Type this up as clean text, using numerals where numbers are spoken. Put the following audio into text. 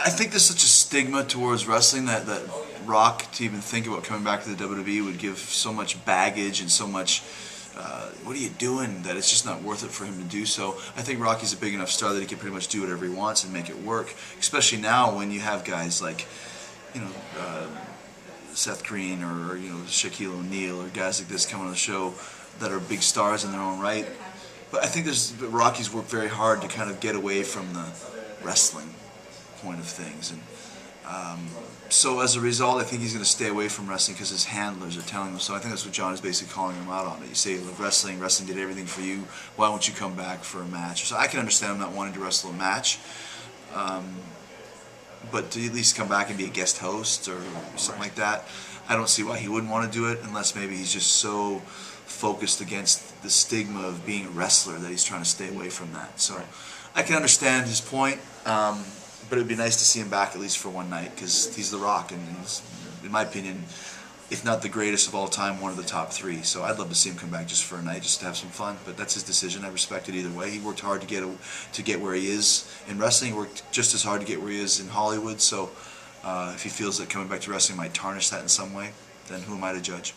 I think there's such a stigma towards wrestling that Rock, to even think about coming back to the WWE, would give so much baggage and so much, what are you doing, that it's just not worth it for him to do so. I think Rocky's a big enough star that he can pretty much do whatever he wants and make it work, especially now when you have guys like, you know, Seth Green or Shaquille O'Neal or guys like this coming on the show that are big stars in their own right. But I think Rocky's worked very hard to kind of get away from the wrestling point of things, and so as a result, I think he's going to stay away from wrestling because his handlers are telling him so. I think that's what John is basically calling him out on. It. You say, look, wrestling did everything for you. Why won't you come back for a match? So I can understand him not wanting to wrestle a match, but to at least come back and be a guest host or something like that, I don't see why he wouldn't want to do it, unless maybe he's just so focused against the stigma of being a wrestler that he's trying to stay away from that. So I can understand his point. But it'd be nice to see him back at least for one night, because he's The Rock, and he's, in my opinion, if not the greatest of all time, one of the top 3. So I'd love to see him come back just for a night, just to have some fun. But that's his decision. I respect it either way. He worked hard to get where he is in wrestling. He worked just as hard to get where he is in Hollywood. So if he feels that coming back to wrestling might tarnish that in some way, then who am I to judge?